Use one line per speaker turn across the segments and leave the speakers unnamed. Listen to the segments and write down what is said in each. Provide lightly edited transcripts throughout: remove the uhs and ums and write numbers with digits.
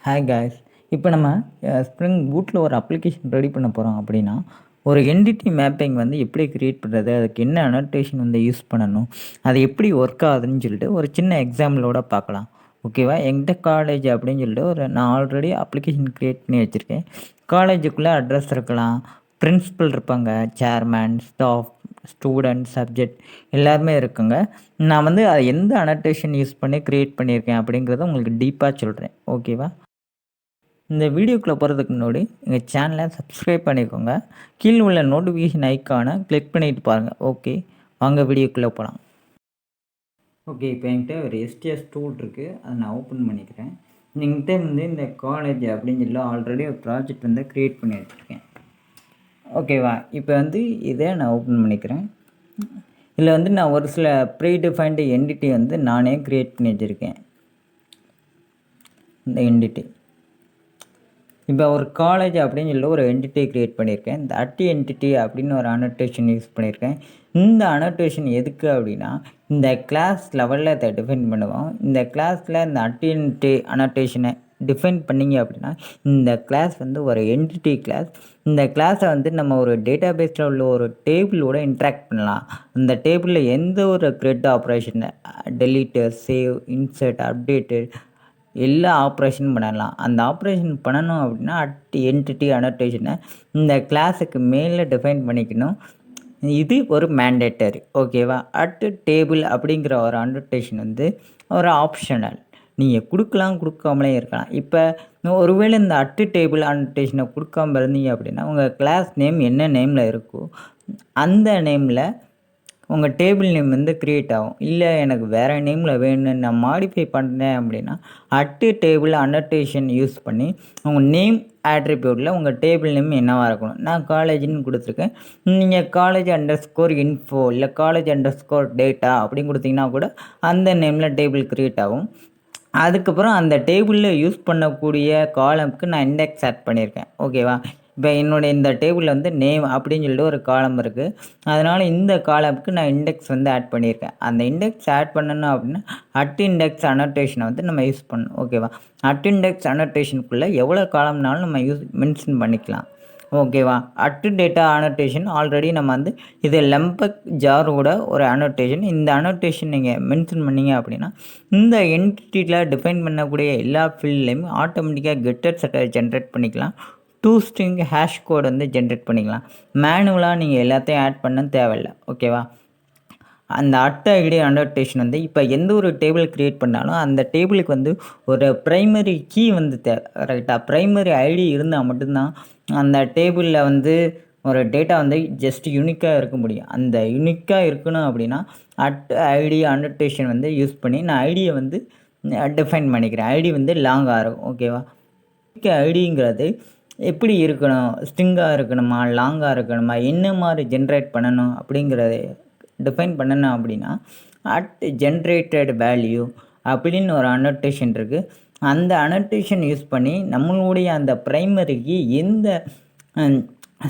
Hi guys. இப்போ நம்ம spring பூட்டில் ஒரு அப்ளிகேஷன் ரெடி பண்ண போகிறோம் அப்படின்னா, ஒரு என்டிட்டி மேப்பிங் வந்து எப்படி கிரியேட் பண்ணுறது, அதுக்கு என்ன அனோட்டேஷன் வந்து யூஸ் பண்ணணும், அது எப்படி ஒர்க் ஆகுதுன்னு சொல்லிட்டு ஒரு சின்ன எக்ஸாம்பிளோட பார்க்கலாம். ஓகேவா? என்கிட்ட காலேஜ் அப்படின்னு சொல்லிட்டு நான் ஆல்ரெடி அப்ளிகேஷன் க்ரியேட் பண்ணி வச்சுருக்கேன். காலேஜுக்குள்ளே அட்ரஸ் இருக்கலாம், பிரின்சிபல் இருப்பாங்க, சேர்மேன், ஸ்டாஃப், ஸ்டூடெண்ட், சப்ஜெக்ட் எல்லாருமே இருக்குங்க. நான் வந்து அதை எந்த அனோட்டேஷன் யூஸ் பண்ணி க்ரியேட் பண்ணியிருக்கேன் அப்படிங்கிறத உங்களுக்கு டீப்பாக சொல்கிறேன். ஓகேவா? இந்த வீடியோக்குள்ளே போகிறதுக்கு முன்னாடி எங்கள் சேனலை சப்ஸ்கிரைப் பண்ணிக்கோங்க. கீழே உள்ள நோட்டிஃபிகேஷன் ஐக்கானை கிளிக் பண்ணிட்டு பாருங்கள். ஓகே, வாங்க வீடியோக்குள்ளே போகலாம். ஓகே, இப்போ என்கிட்ட ஒரு எஸ்டிஎஸ் டூல் இருக்குது, அதை நான் ஓப்பன் பண்ணிக்கிறேன். என்கிட்ட வந்து இந்த காலேஜ் அப்படின்னு சொல்லி ஆல்ரெடி ஒரு ப்ராஜெக்ட் வந்து க்ரியேட் பண்ணி வச்சுருக்கேன். ஓகேவா? இப்போ வந்து இதை நான் ஓப்பன் பண்ணிக்கிறேன். இதில் வந்து நான் ஒரு சில ப்ரீ டிஃபைன்டு என்டிட்டி வந்து நானே க்ரியேட் பண்ணி வச்சுருக்கேன். இந்த என்டிட்டி இப்போ ஒரு காலேஜ் அப்படின்னு சொல்லி ஒரு என்டிட்டி க்ரியேட் பண்ணியிருக்கேன். இந்த என்டிட்டி அப்படின்னு ஒரு அனோட்டேஷன் யூஸ் பண்ணியிருக்கேன். இந்த அனோட்டேஷன் எதுக்கு அப்படின்னா, இந்த கிளாஸ் லெவலில் இதை டிஃபைன் பண்ணுவோம். இந்த கிளாஸில் இந்த என்டிட்டி அனோட்டேஷனை டிஃபைன் பண்ணிங்க அப்படின்னா, இந்த கிளாஸ் வந்து ஒரு என்டிட்டி கிளாஸ். இந்த கிளாஸை வந்து நம்ம ஒரு டேட்டா பேஸில் உள்ள ஒரு டேபிளோட இன்ட்ராக்ட் பண்ணலாம். அந்த டேபிளில் எந்த ஒரு CRUD operation, delete, save, insert, update எல்லா ஆப்ரேஷனும் பண்ணலாம். அந்த ஆப்ரேஷன் பண்ணணும் அப்படின்னா என்டிட்டி அனோட்டேஷனை இந்த கிளாஸுக்கு மேலே டிஃபைன் பண்ணிக்கணும். இது ஒரு மேண்டேட்டரி. ஓகேவா? டேபிள் அப்படிங்கிற ஒரு அனோட்டேஷன் வந்து ஒரு ஆப்ஷனல். நீங்கள் கொடுக்கலாம், கொடுக்காமலே இருக்கலாம். இப்போ ஒருவேளை இந்த டேபிள் அனோட்டேஷனை கொடுக்காம இருந்தீங்க அப்படின்னா, உங்கள் கிளாஸ் நேம் என்ன நேமில் இருக்கோ அந்த நேமில் உங்கள் டேபிள் நேம் வந்து க்ரியேட் ஆகும். இல்லை எனக்கு வேறு நேமில் வேணும்னு நான் மாடிஃபை பண்ணேன் அப்படின்னா டேபிள் அனோட்டேஷன் யூஸ் பண்ணி உங்கள் நேம் ஆட்ரிபியூட்டில் உங்கள் டேபிள் நேம் என்னவாக இருக்கணும். நான் காலேஜ்னு கொடுத்துருக்கேன். நீங்கள் காலேஜ் _info இல்லை காலேஜ் _data அப்படின்னு கொடுத்தீங்கன்னா கூட அந்த நேமில் டேபிள் க்ரியேட் ஆகும். அதுக்கப்புறம் அந்த டேபிளில் யூஸ் பண்ணக்கூடிய காலம்க்கு நான் இண்டெக்ஸ் ஆட் பண்ணியிருக்கேன். ஓகேவா? இப்போ என்னுடைய இந்த டேபிளில் வந்து நேம் அப்படின்னு சொல்லிட்டு ஒரு காலம் இருக்குது. அதனால் இந்த காலம்க்கு நான் இண்டெக்ஸ் வந்து ஆட் பண்ணியிருக்கேன். அந்த இண்டெக்ஸ் ஆட் பண்ணணும் அப்படின்னா இண்டெக்ஸ் அனோட்டேஷனை வந்து நம்ம யூஸ் பண்ணணும். ஓகேவா? இண்டெக்ஸ் அனோட்டேஷனுக்குள்ளே எவ்வளோ காலம்னாலும் நம்ம மென்ஷன் பண்ணிக்கலாம். ஓகேவா? டேட்டா அனோட்டேஷன் ஆல்ரெடி நம்ம வந்து இது லம்பக் ஜாரோட ஒரு அனோட்டேஷன். இந்த அனோட்டேஷன் நீங்கள் மென்ஷன் பண்ணிங்க அப்படின்னா இந்த என்டிட்டியில் டிஃபைன் பண்ணக்கூடிய எல்லா ஃபீல்ட்லேயுமே ஆட்டோமேட்டிக்காக கெட்டட் செட்டை ஜென்ரேட் பண்ணிக்கலாம். ஸ்ட்ரிங் ஹேஷ் கோட் வந்து ஜென்ரேட் பண்ணிக்கலாம். மேனுவலாக நீங்கள் எல்லாத்தையும் ஆட் பண்ண தேவையில்லை. ஓகேவா? அந்த ஐடி அனோட்டேஷன் வந்து இப்போ எந்த ஒரு டேபிள் க்ரியேட் பண்ணாலும் அந்த டேபிளுக்கு வந்து ஒரு ப்ரைமரி கீ வந்து தேவை. ரைட்டாக? ப்ரைமரி ஐடி இருந்தால் மட்டும்தான் அந்த டேபிளில் வந்து ஒரு டேட்டா வந்து ஜஸ்ட் யூனிக்காக இருக்க முடியும். அந்த யூனிக்காக இருக்கணும் அப்படின்னா ஐடி அனோட்டேஷன் வந்து யூஸ் பண்ணி நான் ஐடியை வந்து டிஃபைன் பண்ணிக்கிறேன். ஐடி வந்து லாங்காக இருக்கும். ஓகேவா? ஐடிங்கிறது எப்படி இருக்கணும், ஸ்ட்ரிங்காக இருக்கணுமா, லாங்காக இருக்கணுமா, என்ன மாதிரி ஜென்ரேட் பண்ணணும் அப்படிங்கிறத டிஃபைன் பண்ணணும் அப்படின்னா ஜென்ரேட்டட் வேல்யூ அப்படின்னு ஒரு அனோட்டேஷன் இருக்குது. அந்த அனோட்டேஷன் யூஸ் பண்ணி நம்மளுடைய அந்த ப்ரைமரிக்கு எந்த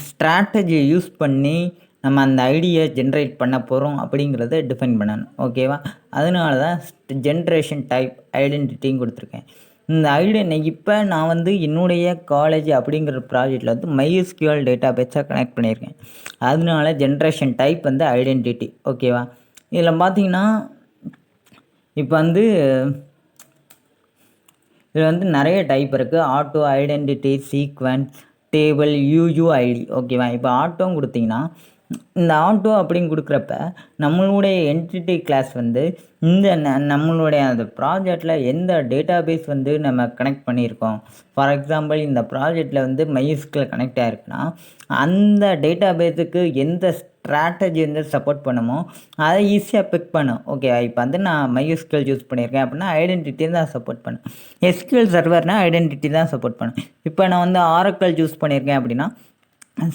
ஸ்ட்ராட்டஜியை யூஸ் பண்ணி நம்ம அந்த ஐடியை ஜென்ரேட் பண்ண போகிறோம் அப்படிங்கிறத டிஃபைன் பண்ணணும். ஓகேவா? அதனால தான் ஜென்ரேஷன் டைப் ஐடென்டிட்டியும் கொடுத்துருக்கேன். இந்த இப்போ நான் வந்து என்னுடைய காலேஜ் அப்படிங்கிற ப்ராஜெக்டில் வந்து MySQL டேட்டா பேஸாக கனெக்ட் பண்ணியிருக்கேன். அதனால ஜென்ரேஷன் டைப் வந்து ஐடென்டிட்டி. ஓகேவா? இதில் பார்த்தீங்கன்னா இப்போ வந்து இதில் வந்து நிறைய டைப் இருக்குது. Auto, identity, sequence, table, UUID. ஓகேவா? இப்போ ஆட்டோன்னு கொடுத்தீங்கன்னா இந்த ஆட்டோ அப்படின்னு கொடுக்குறப்ப நம்மளுடைய என்டிட்டி கிளாஸ் வந்து இந்த நம்மளுடைய அந்த ப்ராஜெக்டில் எந்த டேட்டா பேஸ் வந்து நம்ம கனெக்ட் பண்ணியிருக்கோம். ஃபார் எக்ஸாம்பிள் இந்த ப்ராஜெக்டில் வந்து MySQL கனெக்ட் ஆகிருக்குன்னா அந்த டேட்டா பேஸுக்கு எந்த ஸ்ட்ராட்டஜி வந்து சப்போர்ட் பண்ணுமோ அதை ஈஸியாக பிக் பண்ணும். ஓகே, இப்போ வந்து நான் MySQL யூஸ் பண்ணியிருக்கேன் அப்படின்னா ஐடென்டிட்டி தான் சப்போர்ட் பண்ணும். SQL சர்வர்னால் ஐடென்டிட்டி தான் சப்போர்ட் பண்ணும். இப்போ நான் வந்து Oracle யூஸ் பண்ணியிருக்கேன் அப்படின்னா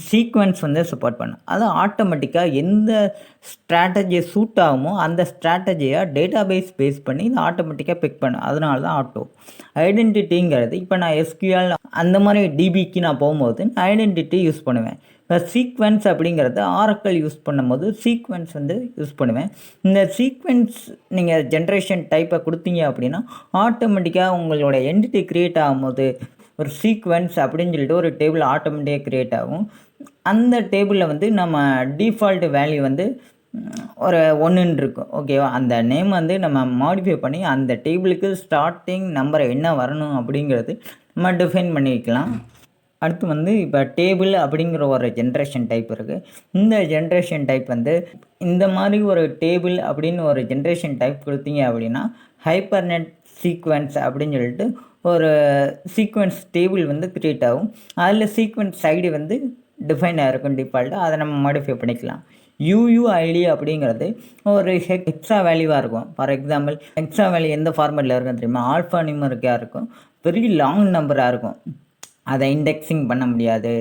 சீக்வன்ஸ் வந்து சப்போர்ட் பண்ணும். அது ஆட்டோமேட்டிக்காக எந்த ஸ்ட்ராட்டஜியை சூட் ஆகுமோ அந்த ஸ்ட்ராட்டஜியை டேட்டா பேஸ் பண்ணி இது ஆட்டோமேட்டிக்காக பிக் பண்ணும். அதனால தான் ஆட்டோ. ஐடென்டிட்டிங்கிறது இப்போ நான் SQL அந்த மாதிரி டிபிக்கு நான் போகும்போது நான் ஐடென்டிட்டி யூஸ் பண்ணுவேன். இப்போ இப்போ சீக்வென்ஸ் அப்படிங்கிறது ஆரக்கிள் யூஸ் பண்ணும்போது சீக்வென்ஸ் வந்து யூஸ் பண்ணுவேன். இந்த சீக்வென்ஸ் நீங்கள் ஜென்ரேஷன் டைப்பை கொடுத்தீங்க அப்படின்னா ஆட்டோமேட்டிக்காக உங்களோட என்டிட்டி க்ரியேட் ஆகும்போது ஒரு சீக்வென்ஸ் அப்படின்னு சொல்லிட்டு ஒரு டேபிள் ஆட்டோமேட்டிக்காக க்ரியேட் ஆகும். அந்த டேபிளில் வந்து நம்ம டிஃபால்ட் வேல்யூ வந்து ஒரு 1ன்னு இருக்கும். ஓகேவா? அந்த நேம் வந்து நம்ம மாடிஃபை பண்ணி அந்த டேபிளுக்கு ஸ்டார்டிங் நம்பர் என்ன வரணும் அப்படிங்கிறது நம்ம டிஃபைன் பண்ணிக்கலாம். அடுத்து வந்து இப்போ டேபிள் அப்படிங்கிற ஒரு ஜென்ரேஷன் டைப் இருக்குது. இந்த ஜென்ரேஷன் டைப் வந்து இந்த மாதிரி ஒரு டேபிள் அப்படின்னு ஒரு ஜென்ரேஷன் டைப் கொடுத்தீங்க அப்படின்னா ஹைப்பர்நெட் சீக்வென்ஸ் அப்படின்னு சொல்லிட்டு ஒரு சீக்வென்ஸ் டேபிள் வந்து க்ரியேட் ஆகும். அதில் சீக்வென்ஸ் ஐடி வந்து டிஃபைன் ஆகிருக்கும் டிஃபால்ட்டாக. அதை நம்ம மாடிஃபை பண்ணிக்கலாம். UUID அப்படிங்கிறது ஒரு எக்ஸ்ட்ரா வேல்யூவாக இருக்கும். ஃபார் எக்ஸாம்பிள் எக்ஸ்ட்ரா வேல்யூ எந்த ஃபார்மேட்டில் இருக்கும் தெரியுமா? ஆல்ஃபா நியூமரிக்காக இருக்கும். வெரி லாங் நம்பராக இருக்கும். அதை இண்டெக்ஸிங் பண்ண முடியாது.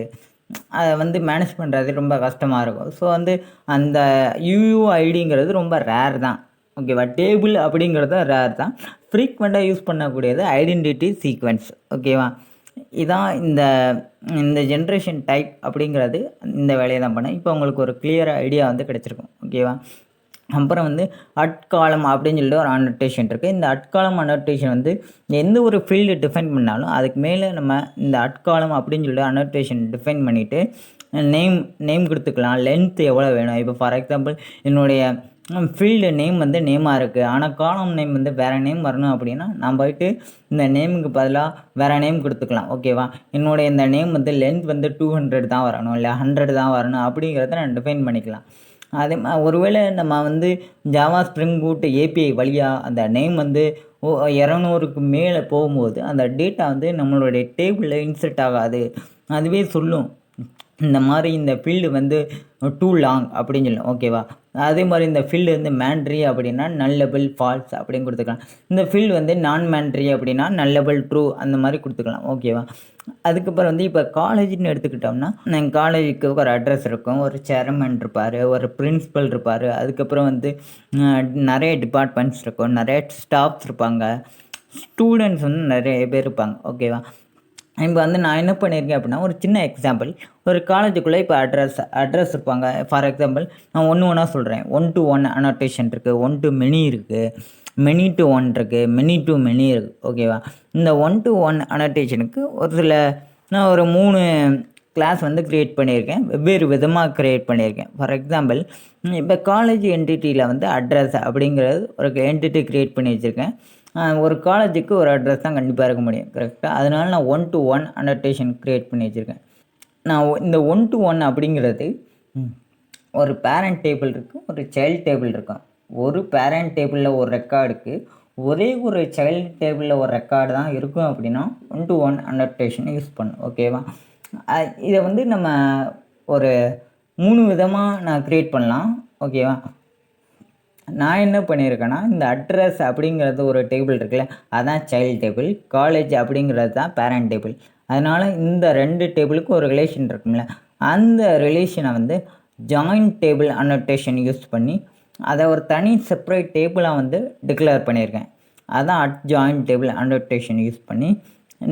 அதை வந்து மேனேஜ் பண்ணுறது ரொம்ப கஷ்டமாக இருக்கும். ஸோ வந்து அந்த UUIDங்கிறது ரொம்ப ரேர் தான். ஓகேவா? டேபிள் அப்படிங்கிறது ரேர் தான். ஃப்ரீக்வெண்ட்டாக யூஸ் பண்ணக்கூடியது ஐடென்டிட்டி சீக்வென்ஸ். ஓகேவா? இதான் இந்த ஜென்ரேஷன் டைப் அப்படிங்கிறது இந்த வேலையை தான் பண்ணேன். இப்போ உங்களுக்கு ஒரு கிளியர் ஐடியா வந்து கிடச்சிருக்கும். ஓகேவா? அப்புறம் வந்து அட்காலம் அப்படின்னு சொல்லிட்டு ஒரு அனோட்டேஷன் இருக்குது. இந்த அட்காலம் அனோட்டேஷன் வந்து எந்த ஒரு ஃபீல்டு டிஃபைன் பண்ணாலும் அதுக்கு மேலே நம்ம இந்த அட்காலம் அப்படின்னு சொல்லிட்டு அனோட்டேஷன் டிஃபைன் பண்ணிவிட்டு நேம் கொடுத்துக்கலாம். லென்த் எவ்வளோ வேணும். இப்போ ஃபார் எக்ஸாம்பிள் என்னுடைய ஃபீல்டு நேம் வந்து நேமாக இருக்குது, ஆனால் காலம் நேம் வந்து வேறு நேம் வரணும் அப்படின்னா நான் போயிட்டு இந்த நேமுக்கு பதிலாக வேறு நேம் கொடுத்துக்கலாம். ஓகேவா? என்னுடைய இந்த நேம் வந்து லென்த் வந்து 200 தான் வரணும், இல்லை 100 தான் வரணும் அப்படிங்கிறத நான் டிஃபைன் பண்ணிக்கலாம். அதே ஒருவேளை நம்ம வந்து ஜாவா ஸ்ப்ரிங் பூட் API வழியாக அந்த நேம் வந்து 200க்கு மேலே போகும்போது அந்த டேட்டா வந்து நம்மளுடைய டேபிளில் இன்சர்ட் ஆகாது. அதுவே சொல்லும் இந்த மாதிரி இந்த ஃபீல்டு வந்து டூ லாங் அப்படின்னு சொல்லும். ஓகேவா? அதே மாதிரி இந்த ஃபீல்டு வந்து மேண்ட்ரி அப்படின்னா நல்லபிள் ஃபால்ஸ் அப்படின்னு கொடுத்துக்கலாம். இந்த ஃபீல்டு வந்து நான் மேண்ட்ரி அப்படின்னா நல்லபிள் ட்ரூ அந்த மாதிரி கொடுத்துக்கலாம். ஓகேவா? அதுக்கப்புறம் வந்து இப்போ காலேஜ்னு எடுத்துக்கிட்டோம்னா நாங்கள் காலேஜுக்கு ஒரு அட்ரஸ் இருக்கும், ஒரு சேர்மன் இருப்பார், ஒரு பிரின்ஸிபல் இருப்பார், அதுக்கப்புறம் வந்து நிறைய டிபார்ட்மெண்ட்ஸ் இருக்கும், நிறைய ஸ்டாஃப்ஸ் இருப்பாங்க, ஸ்டூடெண்ட்ஸ் வந்து நிறைய பேர் இருப்பாங்க. ஓகேவா? இப்போ வந்து நான் என்ன பண்ணியிருக்கேன் அப்படின்னா ஒரு சின்ன எக்ஸாம்பிள், ஒரு காலேஜுக்குள்ளே இப்போ அட்ரஸ் இருப்பாங்க. ஃபார் எக்ஸாம்பிள் நான் ஒன்று சொல்கிறேன். 1 to 1 அனோட்டேஷன் இருக்குது, 1 to many இருக்குது, many to 1 இருக்குது, many to many இருக்குது. ஓகேவா? இந்த 1 to 1 அனோட்டேஷனுக்கு நான் ஒரு 3 கிளாஸ் வந்து க்ரியேட் பண்ணியிருக்கேன். வெவ்வேறு விதமாக க்ரியேட் பண்ணியிருக்கேன். ஃபார் எக்ஸாம்பிள் இப்போ காலேஜ் என்டிட்டியில் வந்து அட்ரஸ் அப்படிங்கிறது ஒரு என்டிட்டி க்ரியேட் பண்ணி வச்சுருக்கேன். ஒரு காலேஜுக்கு ஒரு அட்ரஸ் தான் கண்டிப்பாக இருக்க முடியும். கரெக்டாக? அதனால நான் 1 to 1 அனோட்டேஷன் க்ரியேட் பண்ணி வச்சுருக்கேன். நான் இந்த 1 to 1 அப்படிங்கிறது ஒரு பேரண்ட் டேபிள் இருக்குது, ஒரு சைல்டு டேபிள் இருக்கும். ஒரு பேரண்ட் டேபிளில் ஒரு ரெக்கார்டுக்கு ஒரே ஒரு சைல்டு டேபிளில் ஒரு ரெக்கார்டு தான் இருக்கும் அப்படின்னா 1 to 1 அனோட்டேஷன் யூஸ் பண்ணும். ஓகேவா? இதை வந்து நம்ம ஒரு 3 விதமாக நான் க்ரியேட் பண்ணலாம். ஓகேவா? நான் என்ன பண்ணியிருக்கேன்னா இந்த அட்ரஸ் அப்படிங்கிறது ஒரு டேபிள் இருக்குல்ல, அதான் சைல்டு டேபிள். காலேஜ் அப்படிங்கிறது தான் பேரண்ட் டேபிள். அதனால் இந்த 2 டேபிளுக்கும் ஒரு ரிலேஷன் இருக்கும்ல, அந்த ரிலேஷனை வந்து ஜாயின்ட் டேபிள் அனோட்டேஷன் யூஸ் பண்ணி அதை ஒரு தனி செப்பரேட் டேபிளாக வந்து டிக்ளேர் பண்ணியிருக்கேன். அதான் ஜாயின்ட் டேபிள் அனோட்டேஷன் யூஸ் பண்ணி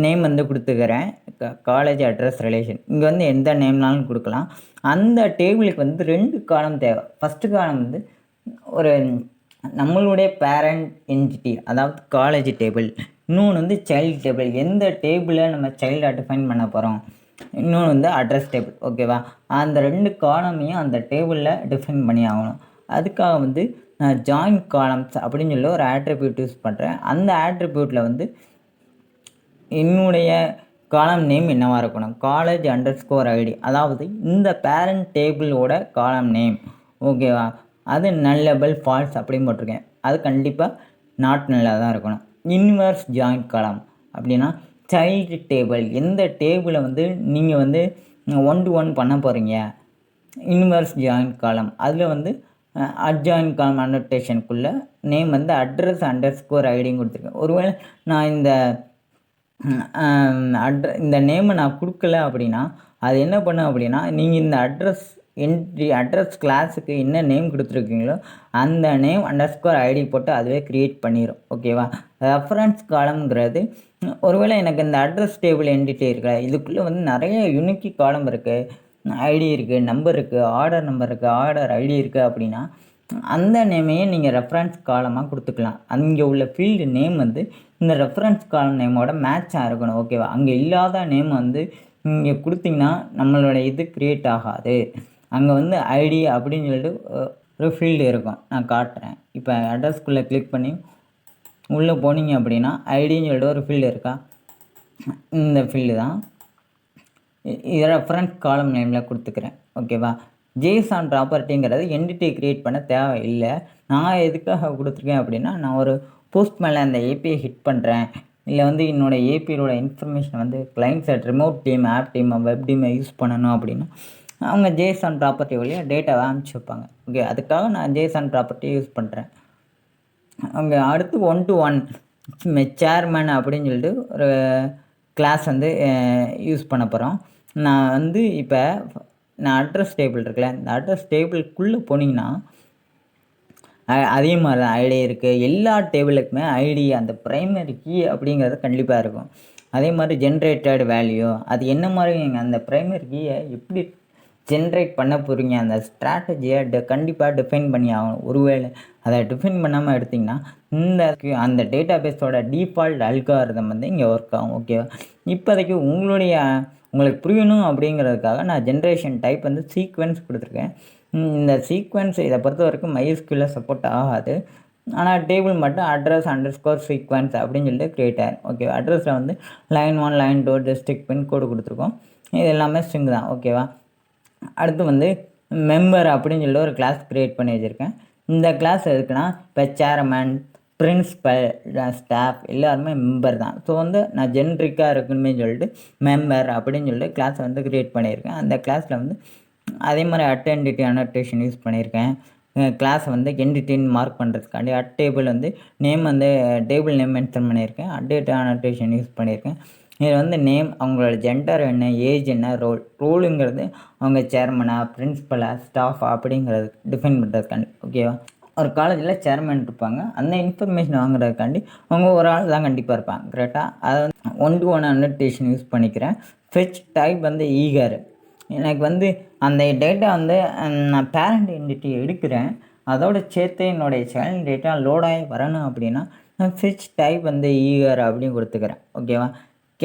நேம் வந்து கொடுத்துக்கிறேன். College address relation. இங்கே வந்து எந்த நேம்னாலும் கொடுக்கலாம். அந்த டேபிளுக்கு வந்து 2 காலம் தேவை. ஃபஸ்ட்டு காலம் வந்து ஒரு நம்மளுடைய பேரண்ட் என்டிட்டி, அதாவது காலேஜ் டேபிள். இன்னொன்று வந்து சைல்டு டேபிள், எந்த டேபிளை நம்ம சைல்டாக டிஃபைன் பண்ண போகிறோம். இன்னொன்று வந்து அட்ரஸ் டேபிள். ஓகேவா? அந்த 2 காலமையும் அந்த டேபிளில் டிஃபைன் பண்ணி ஆகணும். அதுக்காக வந்து நான் ஜாயின் காலம்ஸ் அப்படின்னு சொல்லி ஒரு ஆட்ரிபியூட் யூஸ் பண்ணுறேன். அந்த ஆட்ரிபியூட்டில் வந்து என்னுடைய காலம் நேம் என்னவாக இருக்கணும், காலேஜ் _ID, அதாவது இந்த பேரண்ட் டேபிளோட காலம் நேம். ஓகேவா? அது நல்லபிள் ஃபால்ஸ் அப்படின்னு போட்டிருக்கேன். அது கண்டிப்பாக நாட் நல்லா தான் இருக்கணும். இன்வெர்ஸ் ஜாயிண்ட் காலம் அப்படின்னா சைல்டு டேபிள், எந்த டேபிளை வந்து நீங்கள் வந்து 1 to 1 பண்ண போகிறீங்க, இன்வெர்ஸ் ஜாயிண்ட் காலம். அதில் வந்து அட்ஜாயிண்ட் காலம் அனோட்டேஷனுக்குள்ளே நேம் வந்து அட்ரஸ் _IDன்னு கொடுத்துருக்கேன். ஒருவேளை நான் இந்த நேமை நான் கொடுக்கல அப்படின்னா அது என்ன பண்ணும் அப்படின்னா, நீங்கள் இந்த அட்ரஸ் கிளாஸுக்கு என்ன நேம் கொடுத்துருக்கீங்களோ அந்த நேம் _ID போட்டு அதுவே க்ரியேட் பண்ணிடும். ஓகேவா? ரெஃபரன்ஸ் காலம்ங்கிறது ஒருவேளை எனக்கு இந்த அட்ரஸ் டேபிள் என்டிட்டி இருக்குல்ல, இதுக்குள்ளே வந்து நிறைய யூனிக் காலம் இருக்குது. ஐடி இருக்குது, நம்பர் இருக்குது, ஆர்டர் நம்பர் இருக்குது, ஆர்டர் ஐடி இருக்குது அப்படின்னா அந்த நேமையே நீங்கள் ரெஃபரன்ஸ் காலமாக கொடுத்துக்கலாம். அங்கே உள்ள ஃபீல்டு நேம் வந்து இந்த ரெஃபரன்ஸ் காலம் நேமோட மேட்சாக இருக்கணும். ஓகேவா? அங்கே இல்லாத நேம் வந்து இங்கே கொடுத்தீங்கன்னா நம்மளோட இது க்ரியேட் ஆகாது. அங்கே வந்து ஐடி அப்படின்னு சொல்லிட்டு ஒரு ஃபீல்டு இருக்கும். நான் காட்டுறேன். இப்போ அட்ரஸ்க்குள்ளே கிளிக் பண்ணி உள்ளே போனீங்க அப்படின்னா ஐடின்னு சொல்லிட்டு ஒரு ஃபீல்டு இருக்கா? இந்த ஃபீல்டு தான். இதை ரெஃபரன்ஸ் காலம் நேமில் கொடுத்துக்கிறேன். ஓகேவா? ஜேசான் ப்ராப்பர்ட்டிங்கிறது என்டிட்டி க்ரியேட் பண்ண தேவையில்லை. நான் எதுக்காக கொடுத்துருக்கேன் அப்படின்னா, நான் ஒரு போஸ்ட் மேலே அந்த ஏபிஐ ஹிட் பண்ணுறேன், இல்லை வந்து என்னோடய ஏபிஐயோட இன்ஃபர்மேஷன் வந்து client side remote team, app team, web டீமை யூஸ் பண்ணணும் அப்படின்னா அவங்க ஜேசான் ப்ராப்பர்ட்டி வழியாக டேட்டாவை அனுப்பிச்சி வைப்பாங்க. ஓகே, அதுக்காக நான் ஜேசான் ப்ராப்பர்ட்டியை யூஸ் பண்ணுறேன். அங்கே அடுத்து 1-to-1 சேர்மேன் அப்படின்னு சொல்லிட்டு ஒரு கிளாஸ் வந்து யூஸ் பண்ண போகிறோம். நான் வந்து இப்போ நான் அட்ரஸ் டேபிள் இருக்குல்ல, இந்த அட்ரஸ் டேபிளுக்குள்ளே போனீங்கன்னா அதே மாதிரி தான் ஐடி இருக்குது. எல்லா டேபிளுக்குமே ஐடி அந்த ப்ரைமரி கீ அப்படிங்கிறது கண்டிப்பாக இருக்கும். அதே மாதிரி ஜென்ரேட்டட் வேல்யூ, அது என்ன மாதிரி நீங்கள் அந்த ப்ரைமரி கீயை எப்படி ஜென்ரேட் பண்ண போகிறீங்க, அந்த ஸ்ட்ராட்டஜியை கண்டிப்பாக டிஃபைன் பண்ணி ஆகணும். ஒருவேளை அதை டிஃபைன் பண்ணாமல் எடுத்திங்கன்னா அந்த டேட்டா பேஸோட டிஃபால்ட் அல்காரிதம் வந்து இங்கே ஒர்க் ஆகும். ஓகேவா? இப்போதைக்கு உங்களுக்கு புரியணும் அப்படிங்கிறதுக்காக நான் ஜென்ரேஷன் டைப் வந்து சீக்வென்ஸ் கொடுத்துருக்கேன். இந்த சீக்வென்ஸ் இதை பொறுத்த வரைக்கும் MySQL சப்போர்ட் ஆகாது. ஆனால் டேபிள் மட்டும் address_sequence அப்படின்னு சொல்லிட்டு க்ரியேட் ஆகும். ஓகேவா? அட்ரஸில் வந்து லைன் 1, லைன் 2, டிஸ்ட்ரிக்ட் பின்கோடு கொடுத்துருக்கோம். இது எல்லாமே ஸ்ட்ரிங் தான். ஓகேவா? அடுத்து வந்து மெம்பர் அப்படின்னு சொல்லிட்டு ஒரு கிளாஸ் க்ரியேட் பண்ணி வச்சுருக்கேன். இந்த கிளாஸ் எதுக்குன்னா, இப்போ சேர்மேன், பிரின்ஸ்பல், ஸ்டாஃப் எல்லாருமே மெம்பர் தான். ஸோ வந்து நான் ஜென்ரிக்காக இருக்குன்னு சொல்லிட்டு மெம்பர் அப்படின்னு சொல்லிட்டு கிளாஸை வந்து க்ரியேட் பண்ணியிருக்கேன். அந்த கிளாஸில் வந்து அதே மாதிரி என்டிட்டி அனோட்டேஷன் யூஸ் பண்ணியிருக்கேன். கிளாஸை வந்து என்டிட்டின்னு மார்க் பண்ணுறதுக்காண்டி டேபிள் வந்து நேம் வந்து டேபிள் நேம் மென்ஷன் பண்ணியிருக்கேன். அப்டேட் அனோட்டேஷன் யூஸ் பண்ணியிருக்கேன். இதில் வந்து நேம், அவங்களோட ஜெண்டர் என்ன, ஏஜ் என்ன, ரோலுங்கிறது அவங்க சேர்மனா, பிரின்ஸ்பலா, ஸ்டாஃபா அப்படிங்கிறது டிஃபைன் பண்ணுறதுக்காண்டி. ஓகேவா? ஒரு காலேஜில் சேர்மன் இருப்பாங்க. அந்த இன்ஃபர்மேஷன் வாங்குறதுக்காண்டி அவங்க ஒரு ஆள் தான் கண்டிப்பாக இருப்பாங்க. கரெக்டாக? அதை வந்து 1-to-1 அனோட்டேஷன் யூஸ் பண்ணிக்கிறேன். ஃபெச் டைப் வந்து ஈகர். எனக்கு வந்து அந்த டேட்டா வந்து நான் பேரண்ட் என்டிட்டி எடுக்கிறேன், அதோட சேர்த்து என்னுடைய சைல்டு டேட்டா லோடாகி வரணும் அப்படின்னா நான் ஃபெச் டைப் வந்து ஈகர் அப்படின்னு கொடுத்துக்கிறேன். ஓகேவா?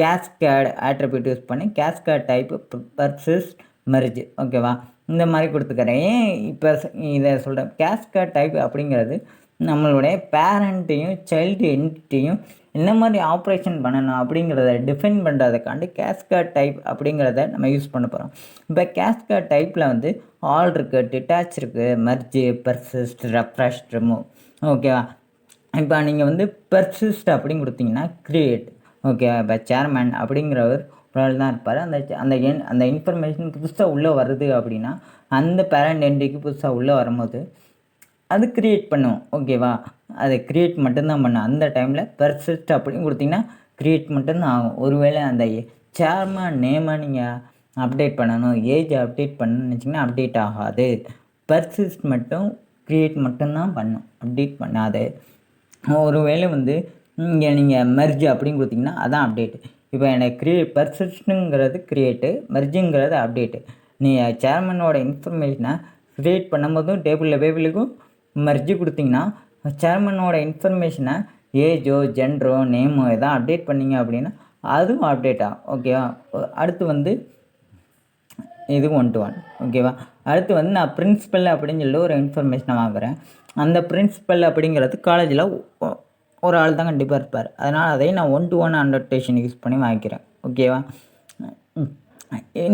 கேஸ்கேட் ஆட்ரிபியூட் யூஸ் பண்ணி கேஸ்கேட் டைப் பர்சிஸ்ட் மெர்ஜ். ஓகேவா? இந்த மாதிரி கொடுத்துக்கிறேன். ஏன் இப்போ இதை சொல்கிறேன்? கேஸ்கேட் டைப் அப்படிங்கிறது நம்மளுடைய பேரண்ட்டையும் சைல்டு என்டிட்டியும் என்ன மாதிரி ஆப்ரேஷன் பண்ணணும் அப்படிங்கிறத டிஃபைன் பண்ணுறதுக்காண்டி கேஸ்கேட் டைப் அப்படிங்கிறத நம்ம யூஸ் பண்ண போகிறோம். இப்போ கேஸ்கேட் டைப்பில் வந்து ஆல் இருக்குது, டிட்டாச் இருக்குது, மெர்ஜ், பெர்சிஸ்ட், ரெஃப்ரெஷ், ரிமூவ். ஓகேவா? இப்போ நீங்கள் வந்து பெர்சிஸ்ட் அப்படின்னு கொடுத்தீங்கன்னா க்ரியேட். ஓகே, இப்போ சேர்மேன் அப்படிங்கிறவர் ஒரு ஆள் தான் இருப்பார். அந்த இன்ஃபர்மேஷன் புதுசாக உள்ளே வருது அப்படின்னா அந்த பேரண்ட் என்டிட்டிக்கு புதுசாக உள்ளே வரும்போது அது க்ரியேட் பண்ணும். ஓகேவா? அதை க்ரியேட் மட்டும்தான் பண்ணும். அந்த டைமில் பெர்சிஸ்ட் அப்படின்னு கொடுத்திங்கன்னா க்ரியேட் மட்டும்தான் ஆகும். ஒருவேளை அந்த சேர்மன் நேமை நீங்கள் அப்டேட் பண்ணணும், ஏஜ் அப்டேட் பண்ணணும்னு நினச்சிங்கன்னா அப்டேட் ஆகாது. பெர்சிஸ்ட் மட்டும் க்ரியேட் மட்டும்தான் பண்ணும், அப்டேட் பண்ணாது. ஒருவேளை வந்து இங்கே நீங்கள் மெர்ஜ் அப்படின்னு கொடுத்திங்கன்னா அதான் அப்டேட்டு. இப்போ எனக்கு பெர்சிஸ்ட்டுங்கிறது க்ரியேட்டு, மெர்ஜுங்கிறது அப்டேட்டு. நீங்கள் சேர்மனோட இன்ஃபர்மேஷனை க்ரியேட் பண்ணும்போதும் டேபிளுக்கும் மெர்ஜ் கொடுத்திங்கன்னா சேர்மனோட இன்ஃபர்மேஷனை ஏஜோ, ஜென்டரோ, நேமோ எதாவது அப்டேட் பண்ணிங்க அப்படின்னா அதுவும் அப்டேட் ஆகும். ஓகேவா? அடுத்து வந்து இது 1-to-1. ஓகேவா? அடுத்து வந்து நான் பிரின்ஸ்பல் அப்படின்னு சொல்லி ஒரு இன்ஃபர்மேஷனை வாங்குகிறேன். அந்த பிரின்ஸ்பல் அப்படிங்கிறது காலேஜில் ஒரு ஆள் தான் கண்டிப்பாக இருப்பார். அதனால் அதை நான் 1-to-1 அனோட்டேஷன் யூஸ் பண்ணி வாங்கிக்கிறேன். ஓகேவா?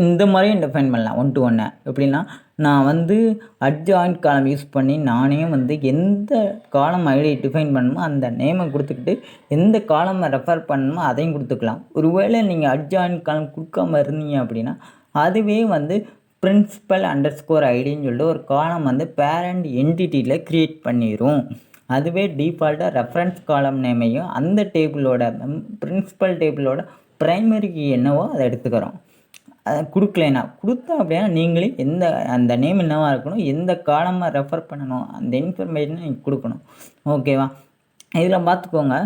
இந்த மாதிரியும் டிஃபைன் பண்ணலாம் 1-to-1. எப்படின்னா, நான் வந்து அட்ஜாயின்ட் காலம் யூஸ் பண்ணி நானே வந்து எந்த காலம் ஐடி டிஃபைன் பண்ணணுமோ அந்த நேமை கொடுத்துக்கிட்டு எந்த காலமை ரெஃபர் பண்ணணுமோ அதையும் கொடுத்துக்கலாம். ஒருவேளை நீங்கள் அட்ஜாயின்ட் காலம் கொடுக்காம இருந்தீங்க அப்படின்னா அதுவே வந்து பிரின்சிபல் அண்டர்ஸ்கோர் ஐடின்னு சொல்லிட்டு ஒரு காலம் வந்து பேரண்ட் என்டிட்டியில் க்ரியேட் பண்ணிடும். அதுவே டிஃபால்ட்டாக ரெஃபரன்ஸ் காலம் நேமையும் அந்த டேபிளோட பிரின்சிபல் டேபிளோட ப்ரைமரி கீ என்னவோ அதை எடுத்துக்கிறோம். அதை கொடுக்கலைன்னா கொடுத்தோம் அப்படின்னா நீங்களே அந்த நேம் என்னவாக இருக்கணும், எந்த காலமாக ரெஃபர் பண்ணணும் அந்த இன்ஃபர்மேஷனை நீங்கள் கொடுக்கணும். ஓகேவா? இதில் பார்த்துக்கோங்க,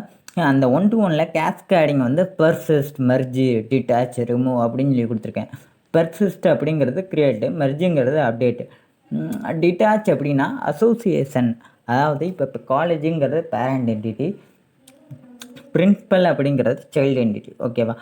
அந்த 1-to-1 கேஸ்கேடிங் வந்து பெர்சிஸ்ட், மெர்ஜ், டிட்டாச், ரிமூவ் அப்படின்னு சொல்லி கொடுத்துருக்கேன். பெர்சிஸ்ட் அப்படிங்கிறது க்ரியேட்டு, மெர்ஜுங்கிறது அப்டேட்டு. டிட்டாச் அப்படின்னா அசோசியேஷன். அதாவது இப்போ காலேஜுங்கிறது பேரண்ட் என்டிட்டி, பிரின்சிபல் அப்படிங்கிறது சைல்டு என்டிட்டி. ஓகேவா?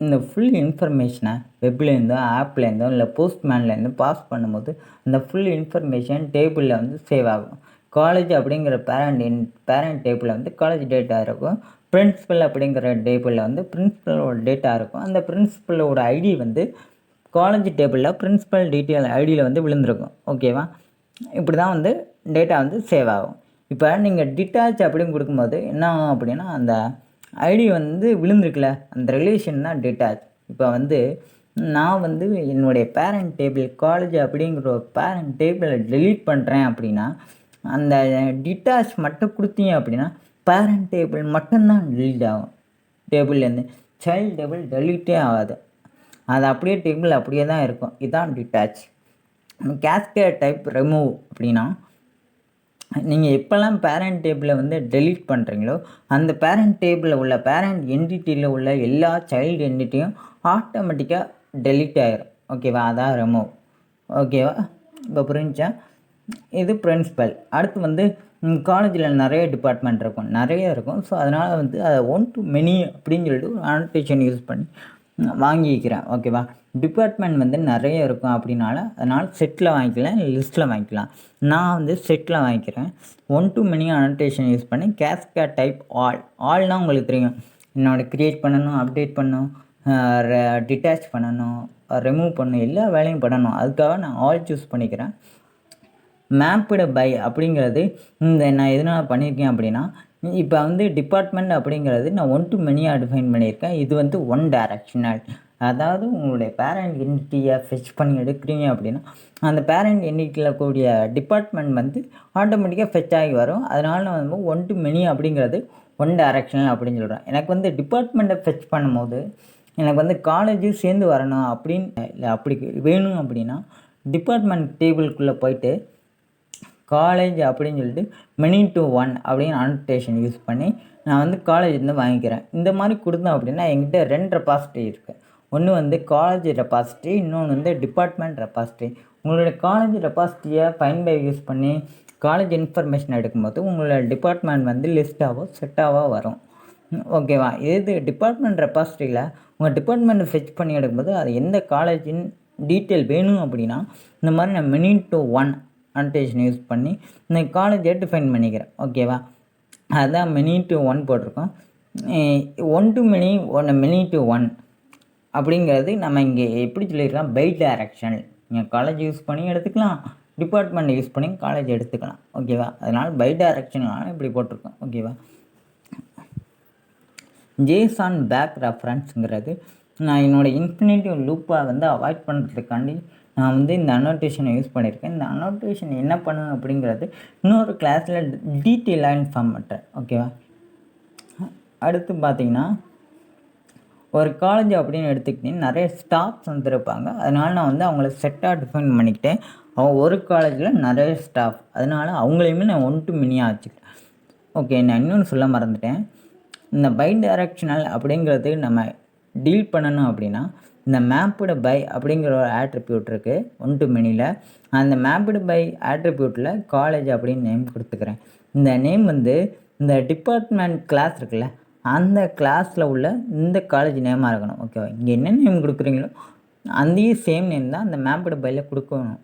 இந்த ஃபுல் இன்ஃபர்மேஷனை வெப்லேருந்தோ ஆப்லேருந்தோ இல்லை போஸ்ட்மேன்லேருந்தோ பாஸ் பண்ணும்போது அந்த ஃபுல் இன்ஃபர்மேஷன் டேபிளில் வந்து சேவ் ஆகும். காலேஜ் அப்படிங்கிற பேரண்ட் டேபிளில் வந்து காலேஜ் டேட்டா இருக்கும். பிரின்சிபல் அப்படிங்கிற டேபிளில் வந்து பிரின்சிபலோட டேட்டா இருக்கும். அந்த பிரின்சிபலோட ஐடி வந்து காலேஜ் டேபிளில் பிரின்சிபல் டீட்டெயில் ஐடியில் வந்து விழுந்திருக்கும். ஓகேவா? இப்படி தான் வந்து டேட்டா வந்து சேவ் ஆகும். இப்போ நீங்கள் டிட்டாச் அப்படின்னு கொடுக்கும்போது என்ன ஆகும் அப்படின்னா, அந்த ஐடி வந்து விழுந்திருக்குல்ல, அந்த ரிலேஷன் தான் டிட்டாச். இப்போ வந்து நான் வந்து என்னுடைய பேரண்ட் டேபிள் காலேஜ் அப்படிங்கிற ஒரு பேரண்ட் டேபிளை டெலீட் பண்ணுறேன் அப்படின்னா, அந்த டிட்டாச் மட்டும் கொடுத்தீங்க அப்படின்னா பேரண்ட் டேபிள் மட்டும்தான் டெலீட் ஆகும். டேபிள்லேருந்து சைல்டு டேபிள் டெலீட்டே ஆகாது. அது அப்படியே டேபிள் அப்படியே தான் இருக்கும். இதுதான் டிட்டாச். கேஸ்கேட் டைப் ரிமூவ் அப்படின்னா, நீங்கள் எப்போல்லாம் பேரண்ட் டேபிளை வந்து டெலீட் பண்ணுறீங்களோ அந்த பேரண்ட் டேபிளில் உள்ள பேரண்ட் என்டிட்டியில் உள்ள எல்லா சைல்டு என்டிட்டியும் ஆட்டோமேட்டிக்காக டெலீட் ஆகிரும். ஓகேவா? அதான் ரிமூவ். ஓகேவா? இப்போ புரிஞ்சா? இது பிரின்சிபல். அடுத்து வந்து காலேஜில் நிறைய டிபார்ட்மெண்ட் இருக்கும், நிறைய இருக்கும். ஸோ அதனால் வந்து அதை 1 to many அப்படின்னு சொல்லிட்டு ஒரு அனோட்டேஷன் யூஸ் பண்ணி வாங்கிக்கிறேன். ஓகேவா? டிபார்ட்மெண்ட் வந்து நிறைய இருக்கும் அப்படின்னால அதனால் செட்டில் வாங்கிக்கலாம், லிஸ்ட்டில் வாங்கிக்கலாம். நான் வந்து செட்டில் வாங்கிக்கிறேன். 1 to many அனோட்டேஷன் யூஸ் பண்ணி கேஸ்கேட் டைப் ஆல்னால் உங்களுக்கு தெரியும், என்னோட க்ரியேட் பண்ணணும், அப்டேட் பண்ணணும், டிட்டாச் பண்ணணும், ரிமூவ் பண்ணணும், எல்லா வேலையும் பண்ணணும். அதுக்காக நான் ஆல் சூஸ் பண்ணிக்கிறேன். மேப்டு பை அப்படிங்கிறது இந்த நான் எதனால் பண்ணியிருக்கேன் அப்படின்னா, இப்போ வந்து டிபார்ட்மெண்ட் அப்படிங்கிறது நான் 1 to many டிஃபைன் பண்ணியிருக்கேன். இது வந்து ஒன் டைரக்ஷனல். அதாவது உங்களுடைய பேரண்ட் என்டிட்டியை ஃபெச் பண்ணி எடுக்கிறீங்க அப்படின்னா அந்த பேரண்ட் என்டிட்டியில் கூடிய டிபார்ட்மெண்ட் வந்து ஆட்டோமேட்டிக்காக ஃபெச் ஆகி வரும். அதனால் நான் வந்து 1 to many அப்படிங்கிறது ஒன் டைரக்ஷனல் அப்படின்னு சொல்கிறேன். எனக்கு வந்து டிபார்ட்மெண்ட்டை ஃபெச் பண்ணும்போது எனக்கு வந்து காலேஜும் சேர்ந்து வரணும் அப்படின்னு இல்லை, அப்படி வேணும் அப்படின்னா டிபார்ட்மெண்ட் டேபிளுக்குள்ளே போயிட்டு காலேஜ் அப்படின்னு சொல்லிட்டு many to 1 அப்படின்னு அனோட்டேஷன் யூஸ் பண்ணி நான் வந்து காலேஜ் வந்து வாங்கிக்கிறேன். இந்த மாதிரி கொடுத்தோம் அப்படின்னா என்கிட்ட 2 ரெபாசிட்டரி இருக்குது. ஒன்று வந்து காலேஜ் ரெபாசிட்டரி, இன்னொன்று வந்து டிபார்ட்மெண்ட் ரெபாசிட்டரி. உங்களுடைய காலேஜ் ரெபாசிட்டரியை ஃபைண்ட் பை யூஸ் பண்ணி காலேஜ் இன்ஃபர்மேஷன் எடுக்கும்போது உங்களோட டிபார்ட்மெண்ட் வந்து லிஸ்ட்டாவோ செட்டாவோ வரும். ஓகேவா? இது டிபார்ட்மெண்ட் ரெபாசிட்டரியில் உங்கள் டிபார்ட்மெண்ட்டை ஃபெச் பண்ணி எடுக்கும்போது அது எந்த காலேஜின் டீட்டெயில் வேணும் அப்படின்னா இந்த மாதிரி நான் many to 1 அனோட்டேஷன் யூஸ் பண்ணி இந்த காலேஜை டிஃபைன் பண்ணிக்கிறேன். ஓகேவா? அதுதான் many to 1 போட்டிருக்கோம். 1 to many, many to 1 அப்படிங்கிறது நம்ம இங்கே எப்படி சொல்லியிருக்கலாம், பை டைரக்ஷனல். நீங்கள் காலேஜ் யூஸ் பண்ணி எடுத்துக்கலாம், டிபார்ட்மெண்ட் யூஸ் பண்ணி காலேஜ் எடுத்துக்கலாம். ஓகேவா? அதனால் பை டைரக்ஷனல் இப்படி போட்டிருக்கோம். ஓகேவா? ஜேசான் பேக் ரெஃபரன்ஸுங்கிறது நான் என்னோடய இன்ஃபினிட்டிவ் லூப்பை வந்து அவாய்ட் பண்ணுறதுக்காண்டி நான் வந்து இந்த அனோட்டேஷனை யூஸ் பண்ணியிருக்கேன். இந்த அனோட்டேஷன் என்ன பண்ணும் அப்படிங்கிறது இன்னொரு கிளாஸில் டீட்டெயிலாக இன்ஃபார்ம் பண்ணுறேன். ஓகேவா? அடுத்து பார்த்திங்கன்னா, ஒரு காலேஜ் அப்படின்னு எடுத்துக்கிட்டிங்கன்னா நிறைய ஸ்டாஃப்ஸ் வந்துருப்பாங்க. அதனால் நான் வந்து அவங்கள செட்டாக டிஃபைன் பண்ணிக்கிட்டேன். அவங்க ஒரு காலேஜில் நிறைய ஸ்டாஃப், அதனால் அவங்களையுமே நான் 1 to many வச்சுக்கிட்டேன். ஓகே, நான் இன்னொன்று சொல்ல மறந்துட்டேன். இந்த பை டைரக்ஷனல் அப்படிங்கிறது நம்ம டீல் பண்ணணும் அப்படின்னா இந்த மேப்டு பை அப்படிங்கிற ஒரு ஆட்ரிபியூட் இருக்குது 1 to manyல. அந்த மேப்டு பை ஆட்ரிபியூட்டில் காலேஜ் அப்படின்னு நேம் கொடுத்துக்கிறேன். இந்த நேம் வந்து இந்த டிபார்ட்மெண்ட் கிளாஸ் இருக்குல்ல, அந்த கிளாஸில் உள்ள இந்த காலேஜ் நேமாக இருக்கணும். ஓகேவா? இங்கே என்ன நேம் கொடுக்குறீங்களோ அந்த சேம் நேம் தான் அந்த மேப்டு பையில் கொடுக்கணும்.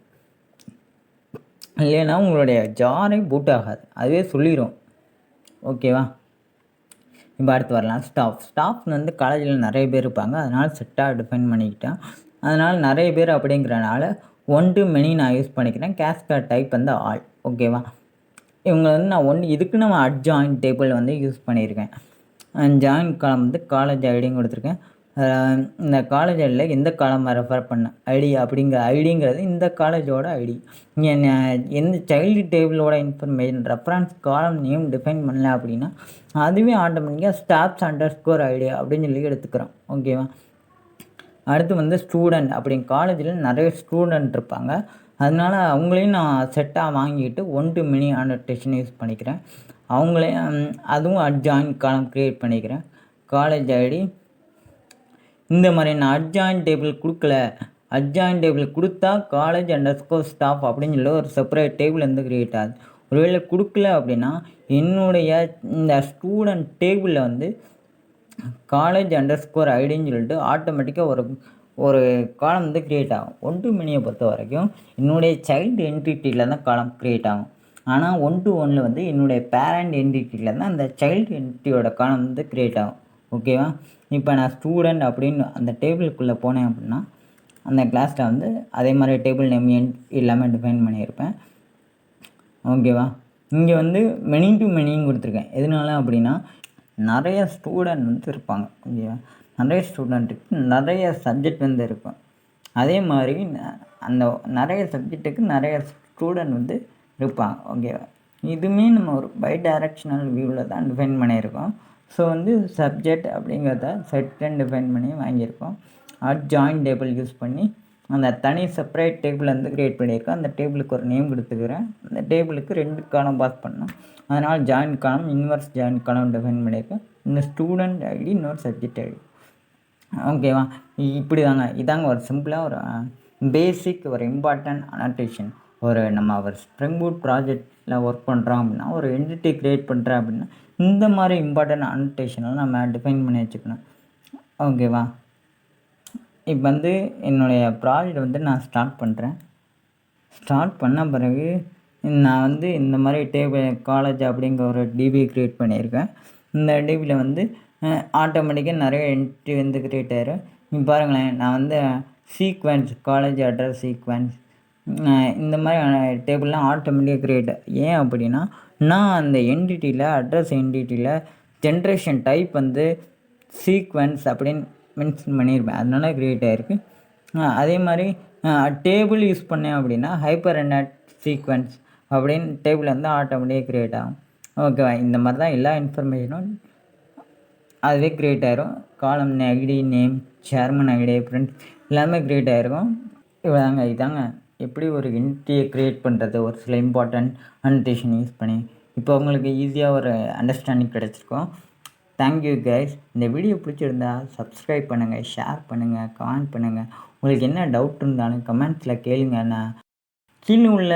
இல்லைன்னா உங்களுடைய ஜாரை பூட் ஆகாது, அதுவே சொல்லிடும். ஓகேவா? இப்போ அடுத்து வரலாம் ஸ்டாஃப் வந்து காலேஜில் நிறைய பேர் இருப்பாங்க. அதனால் செட்டாக டிஃபைன் பண்ணிக்கிட்டேன். அதனால் நிறைய பேர் அப்படிங்கிறனால 1 to many நான் யூஸ் பண்ணிக்கிறேன். கேஸ்கேட் டைப் வந்து ஆல். ஓகேவா? இவங்க வந்து நான் இதுக்கு நம்ம அட்ஜாயின் டேபிள் வந்து யூஸ் பண்ணியிருக்கேன். ஜாயின் காலம் வந்து காலேஜ் ஐடியும் கொடுத்துருக்கேன். இந்த காலேஜ் ஐடியில் எந்த காலமாக ரெஃபர் பண்ண ஐடி அப்படிங்கிற ஐடிங்கிறது இந்த காலேஜோட ஐடி. எந்த சைல்டு டேபிளோட information reference column name define பண்ணல அப்படின்னா அதுவே ஆட்டோமேட்டிக்காக staffs_id அப்படின்னு சொல்லி எடுத்துக்கிறோம். ஓகேவா? அடுத்து வந்து ஸ்டூடெண்ட் அப்படிங்க காலேஜில் நிறைய ஸ்டூடெண்ட் இருப்பாங்க. அதனால் அவங்களையும் நான் செட்டாக வாங்கிட்டு 1 to many அனோட்டேஷன் யூஸ் பண்ணிக்கிறேன். அவங்களையும் அதுவும் அட்ஜாயின் காலம் க்ரியேட் பண்ணிக்கிறேன். காலேஜ் ஐடி இந்த மாதிரி நான் அட்ஜாயின் டேபிள் கொடுக்கல அட்ஜாயின் டேபிள் கொடுத்தா காலேஜ் அண்டர்ஸ்கோர் ஸ்டாஃப் அப்படின்னு சொல்லி ஒரு செப்பரேட் டேபிள் வந்து க்ரியேட் ஆகுது. ஒருவேளை கொடுக்கல அப்படின்னா என்னுடைய இந்த ஸ்டூடெண்ட் டேபிளில் வந்து காலேஜ் அண்டர்ஸ்கோர் ஐடின்னு சொல்லிட்டு ஆட்டோமேட்டிக்காக ஒரு காலம் வந்து க்ரியேட் ஆகும். 1 to manyயை பொறுத்த வரைக்கும் என்னுடைய சைல்டு என்டிட்டியில் தான் காலம் க்ரியேட் ஆகும். ஆனால் 1 to 1 வந்து என்னுடைய பேரண்ட் என்டிட்டியில் தான் அந்த சைல்டு என்டிட்டியோட காலம் வந்து க்ரியேட் ஆகும். ஓகேவா? இப்போ நான் ஸ்டூடெண்ட் அப்படின்னு அந்த டேபிளுக்குள்ளே போனேன் அப்படின்னா அந்த கிளாஸில் வந்து அதே மாதிரி டேபிள் நேம் எல்லாமே டிஃபைன் பண்ணியிருப்பேன். ஓகேவா? இங்கே வந்து மெனி டு மெனின்னு கொடுத்துருக்கேன். எதனால அப்படின்னா நிறைய ஸ்டூடெண்ட் வந்து இருப்பாங்க. ஓகேவா? நிறைய ஸ்டூடெண்ட்டுக்கு நிறைய சப்ஜெக்ட் வந்து இருக்கும். அதே மாதிரி அந்த நிறைய சப்ஜெக்ட்டுக்கு நிறைய ஸ்டூடெண்ட் வந்து இருப்பாங்க. ஓகேவா? இதுவுமே நம்ம ஒரு பை டைரக்ஷனல் வியூவில் தான் டிஃபைன் பண்ணியிருக்கோம். ஸோ வந்து சப்ஜெக்ட் அப்படிங்கிறத செட் அண்ட் டிஃபைன் பண்ணி வாங்கியிருக்கோம். அட்ஜாயின் டேபிள் யூஸ் பண்ணி அந்த தனி செப்பரேட் டேபிள் வந்து க்ரியேட் பண்ணியிருக்கோம். அந்த டேபிளுக்கு ஒரு நேம் கொடுத்துக்கிறேன். அந்த டேபிளுக்கு 2 காலம் பாஸ் பண்ணணும். அதனால் ஜாயின் காலம் இன்வெர்ஸ் ஜாயின் காலம் டிஃபைன் பண்ணியிருக்கேன். இந்த ஸ்டூடெண்ட் ஐடி இன்னொரு சப்ஜெக்ட் ஐடி. ஓகேவா? இப்படி தாங்க. இதாங்க ஒரு சிம்பிளாக ஒரு பேசிக் ஒரு இம்பார்ட்டன்ட் அனோட்டேஷன். நம்ம ஒரு ஸ்ப்ரிங் பூட் ப்ராஜெக்டில் ஒர்க் பண்ணுறோம் அப்படின்னா ஒரு என்டிட்டி க்ரியேட் பண்ணுறேன் அப்படின்னா இந்த மாதிரி இம்பார்ட்டன்ட் அனோட்டேஷனெல்லாம் நம்ம டிஃபைன் பண்ணி வச்சுக்கணும். ஓகேவா? இப்போ வந்து என்னுடைய ப்ராஜெக்ட் வந்து நான் ஸ்டார்ட் பண்ணுறேன். ஸ்டார்ட் பண்ண பிறகு நான் வந்து இந்த மாதிரி டேபிள் காலேஜ் அப்படிங்கிற ஒரு டிபி க்ரியேட் பண்ணியிருக்கேன். இந்த டிபியில் வந்து ஆட்டோமேட்டிக்காக நிறைய என்ட்ரி வந்து க்ரியேட் ஆயிரும். இப்போ பாருங்களேன், நான் வந்து சீக்வென்ஸ் காலேஜ் அட்ரஸ் சீக்வென்ஸ் இந்த மாதிரி டேபிள்லாம் ஆட்டோமேட்டிக்காக க்ரியேட். ஏன் அப்படின்னா நான் அந்த என்டிட்டியில் அட்ரஸ் என்டிட்டியில் ஜென்ரேஷன் டைப் வந்து சீக்வென்ஸ் அப்படின்னு மென்ஷன் பண்ணியிருப்பேன். அதனால க்ரியேட் ஆகிருக்கு. அதே மாதிரி டேபிள் யூஸ் பண்ணேன் அப்படின்னா ஹைப்பர் என்ட் சீக்வென்ஸ் அப்படின்னு டேபிள் வந்து ஆட்டோமேட்டிக்காக க்ரியேட் ஆகும். ஓகேவா? இந்த மாதிரி தான் எல்லா இன்ஃபர்மேஷனும் அதுவே க்ரியேட் ஆகிரும். Column ID name chairman ID friends எல்லாமே க்ரியேட் ஆகிருக்கும். இதாங்க எப்படி ஒரு என்டிட்டியை க்ரியேட் பண்ணுறது ஒரு சில இம்பார்ட்டன்ட் அனோட்டேஷன் யூஸ் பண்ணி. இப்போ உங்களுக்கு ஈஸியாக ஒரு அண்டர்ஸ்டாண்டிங் கிடச்சிருக்கும். Thank you guys. இந்த வீடியோ பிடிச்சிருந்தா சப்ஸ்கிரைப் பண்ணுங்கள், ஷேர் பண்ணுங்கள், கமெண்ட் பண்ணுங்கள். உங்களுக்கு என்ன டவுட் இருந்தாலும் கமெண்ட்ஸில் கேளுங்க. நான் கீழே உள்ள